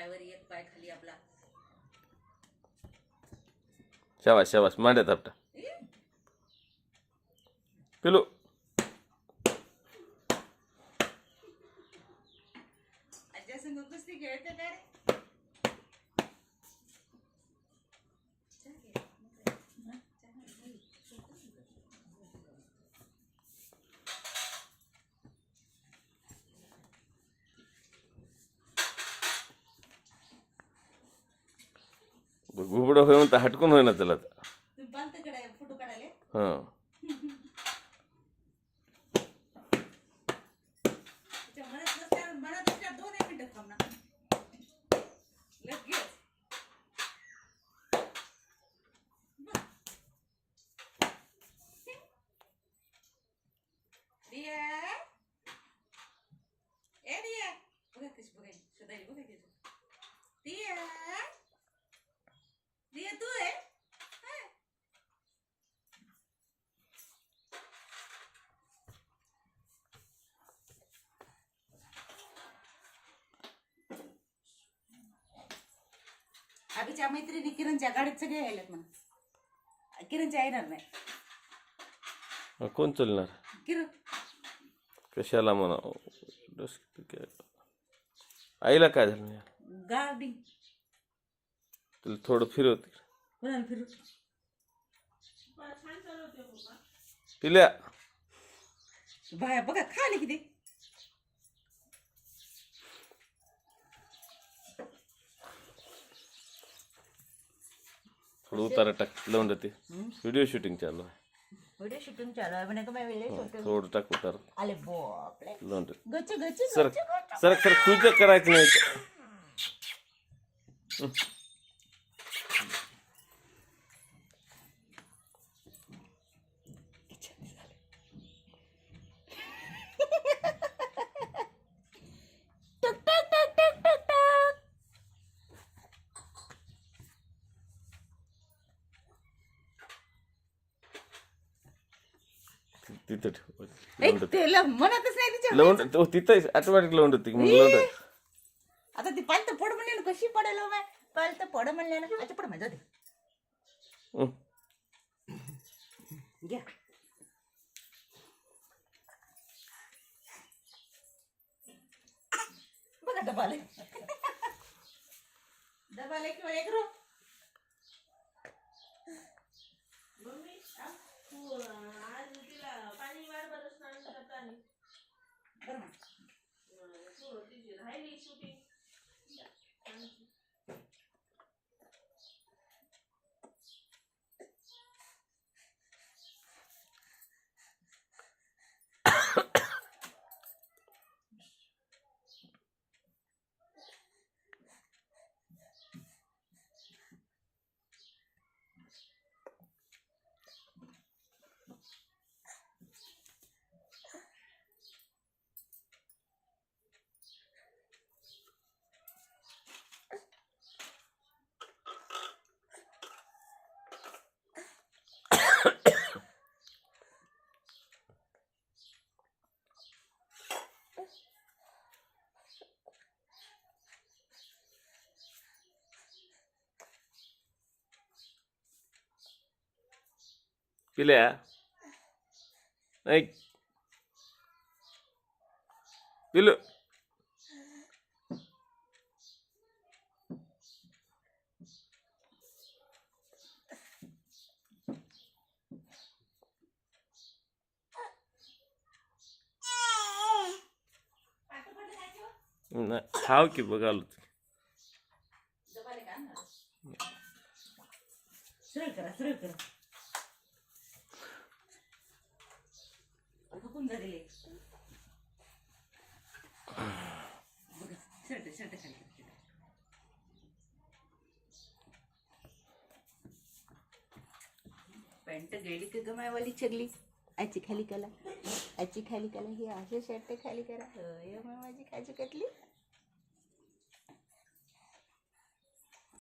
पायवर एक पाय खाली आपला. शाबास शाबास मांड्या थापटा पिलू. आज्या संग कुस्ती खेळते का रे? घुबडं होय म्हणता हटकून होय ना त्याला. तुम्ही बांधते कडे फोटो काढायला. हां त्याच्या मनात असल्या 2 मिनिटं थांब ना लगेच. रिया ए रिया बघा कशी बघायची शोधायला बघा त्याचं. रिया रिया तू आहे. अभिच्या मैत्रिणी किरणच्या गाडीत सगळे यायलेत म्हणा. किरणच्या येणार नाही. कोण चालणार किरण कशाला म्हणा. आईला काय झालं गाडी तुला थोडं फिरवते कोणाला फिरू. पिल्या. बाया बघा खाली किती. थोडं उतारा टाक लावून देते. व्हिडिओ शूटिंग चालू आहे. व्हिडिओ शूटिंग चालू आहे म्हणे का मी व्हिडिओ शूटिंग. थोडं टाक उतारा आले बापरे लावून दे. गच्ची गच्ची सर सर सर तुझं करायचं नाही. टक टक टक टक टक टक. तिथं ठेव त्याला म्हणतच नाही तिच्या. लावून तिथं ऑटोमॅटिक लावून देते मग लावून. आता ती पालत पड म्हणले ना कशी पडेल बाय. पालत पड म्हणले ना अच्छा पड माझ्या घ्या. बघा डबाले डबाले किंवा एक रो. पिल्या ऐक पिलू. नाही खाव की बघालो. सरळ करा सरळ करा. हुकूम झालेले बघा. शर्ट शर्ट खाली पॅन्ट गेली का गमायवाली चगली. आजी खाली कला आजी खाली कला ही असे शर्ट खाली करा. होय मग माझी काजू कटली.